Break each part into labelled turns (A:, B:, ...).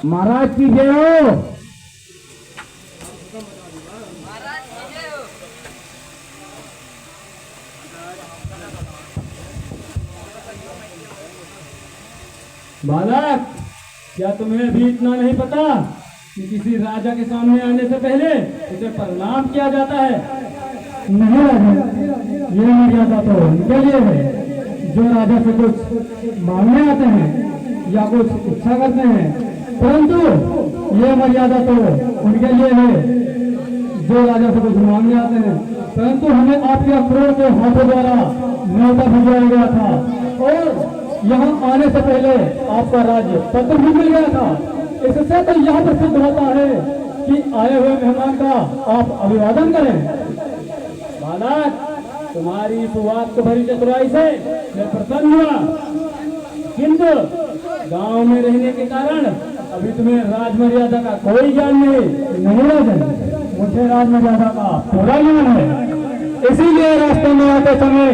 A: महाराज की जय हो। बालक, क्या तुम्हें अभी इतना नहीं पता कि किसी राजा के सामने आने से पहले उसे प्रणाम किया जाता है? नहीं राजा, ये मर्यादा तो उनके लिए है जो राजा से कुछ मांगने आते हैं या कुछ इच्छा करते हैं, परंतु ये मर्यादा तो उनके लिए है जो राजा से कुछ मांगने आते हैं। परंतु हमें आपके अखरोट के हाथों द्वारा न्योता भिजवाया गया था और यहाँ आने से पहले आपका राज्य पत्र भी मिल गया था। इससे तो यह प्रसिद्ध होता है कि आए हुए मेहमान का आप अभिवादन करें। बालक, तुम्हारी सुवाद को भरी चतुराई से मैं प्रसन्न हुआ, किंतु गांव में रहने के कारण अभी तुम्हें राजमर्यादा का कोई ज्ञान नहीं राजन, मुझे राजमर्यादा का पूरा ज्ञान है। इसीलिए रास्ते में आते समय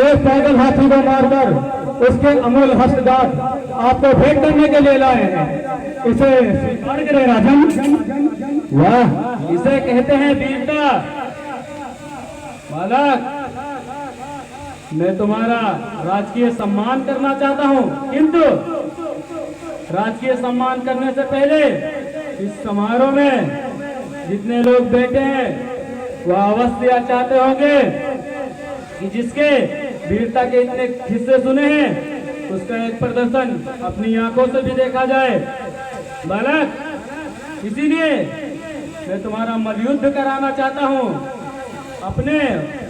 A: एक पैदल हाथी को मारकर उसके अमूल हस्तदात आपको भेंट करने के लिए लाए हैं। इसे स्वीकार करें राजन। वाह, इसे कहते हैं वीरता। बालक, मैं तुम्हारा राजकीय सम्मान करना चाहता हूं, किंतु राजकीय सम्मान करने से पहले इस समारोह में जितने लोग बैठे हैं वह अवश्य चाहते होंगे कि जिसके वीरता के इतने हिस्से सुने हैं उसका एक प्रदर्शन अपनी आंखों से भी देखा जाए। बालक, इसीलिए मैं तुम्हारा मल्लयुद्ध कराना चाहता हूँ। अपने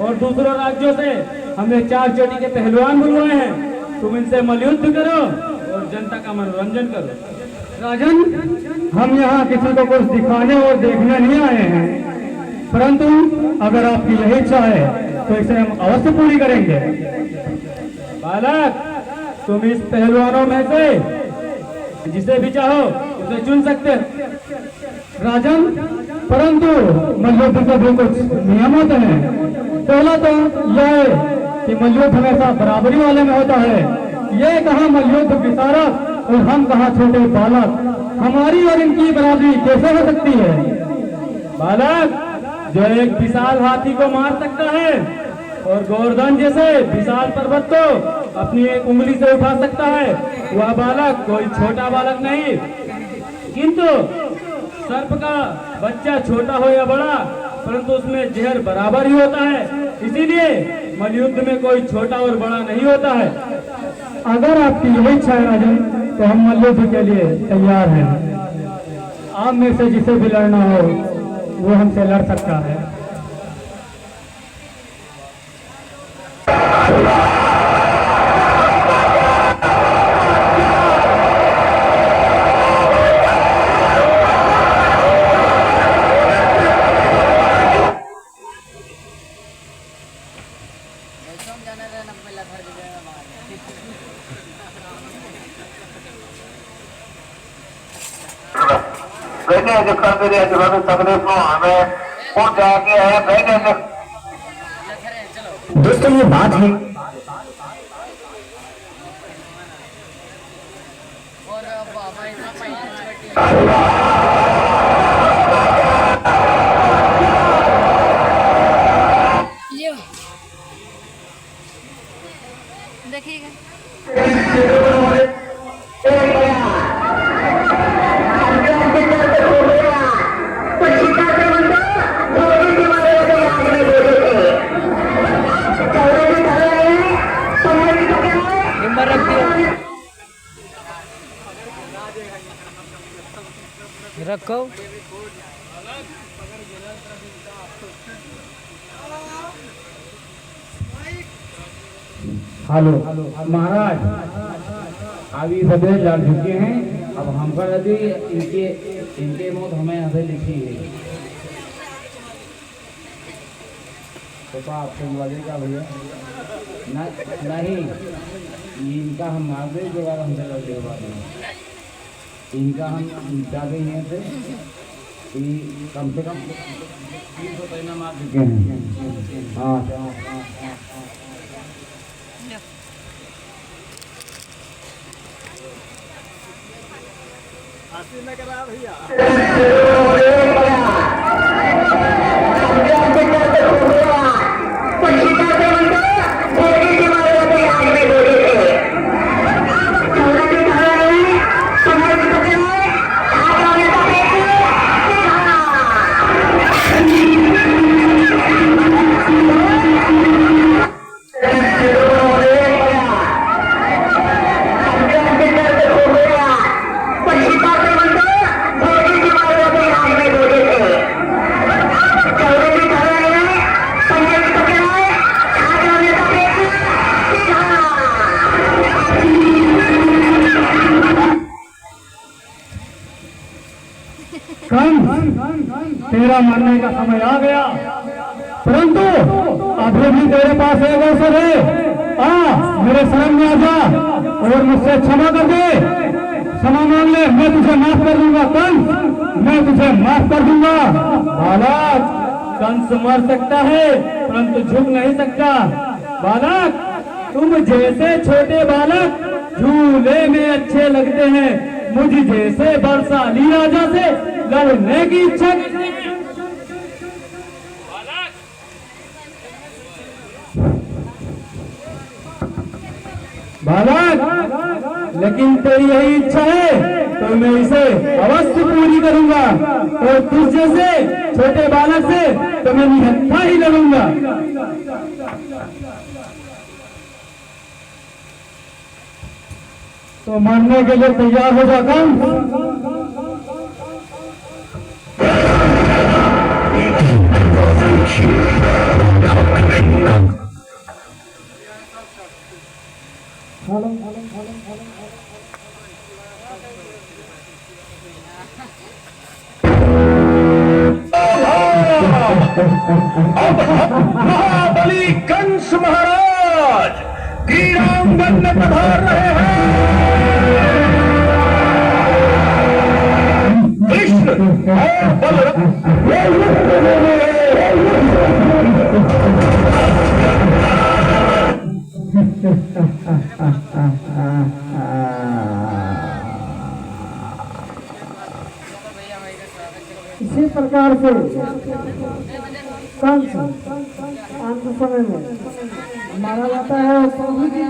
A: और दूसरों राज्यों से हमने 4 चोटी के पहलवान बुलवाए हैं, तुम इनसे मल्लयुद्ध करो और जनता का मनोरंजन करो। राजन, हम यहाँ किसी को कुछ दिखाने और देखने नहीं आए हैं, परंतु अगर आपकी यही इच्छा है तो इसे हम अवश्य पूरी करेंगे। बालक, तुम इस पहलवानों में से जिसे भी चाहो उसे चुन सकते राजन, परंतु मल्लयुद्ध के भी कुछ नियम होते हैं। पहला तो यह है कि मल्लयुद्ध हमेशा बराबरी वाले में होता है। ये कहाँ मल्लयुद्ध विशारद और हम कहाँ छोटे बालक, हमारी और इनकी बराबरी कैसे हो सकती है? बालक, जो एक विशाल हाथी को मार सकता है और गोवर्धन जैसे विशाल पर्वत को अपनी एक उंगली से उठा सकता है, वह बालक कोई छोटा बालक नहीं। किंतु सर्प का बच्चा छोटा हो या बड़ा, परंतु उसमें जहर बराबर ही होता है। इसीलिए मल्लयुद्ध में कोई छोटा और बड़ा नहीं होता है। अगर आपकी यही इच्छा है राजन, तो हम मल्लयुद्ध के लिए तैयार हैं। आप में से जिसे भी लड़ना हो वो हमसे लड़ सकता है।
B: जो कर दे रहे सगरे को हमें कौन जाके है बैठे।
A: दोस्तों, ये बात है
C: देखिएगा रखो।
A: हेलो महाराज, अभी सभी लड़ चुके हैं। अब हमका यदि इनके मौत हमें यहाँ से लिखी है तो आप लगेगा भैया नहीं, इनका हम मार दे जो बार हमसे लड़ने के बाद इनका हम निपटा गए हैं थे कम से कम 300 पैना मार चुके हैं। हाँ, तेरा मरने का समय आ गया, परंतु अभी भी तेरे पास एक अवसर है। मेरे शरण में आ जा और मुझसे क्षमा कर दे, क्षमा मांग ले, मैं तुझे माफ कर दूंगा कंस, मैं तुझे माफ कर दूंगा। बालक, कंस मर सकता है परंतु झुक नहीं सकता। बालक, तुम जैसे छोटे बालक झूले में अच्छे लगते हैं, मुझ जैसे बलशाली राजा से लड़ने की इच्छा करते हैं। बालक, लेकिन तेरी यही इच्छा है तो मैं इसे अवश्य पूरी करूंगा, और तुझ जैसे छोटे बालक से तो मैं निहत्था ही लड़ूंगा। तो मरने के लिए तैयार हो जा कंस।
C: महाबली कंस महाराज क्रीड़ांगन में पधार रहे हैं। कृष्ण और बलराम
D: इसी प्रकार से कंस अंत समय में मारा जाता है प्रभु जी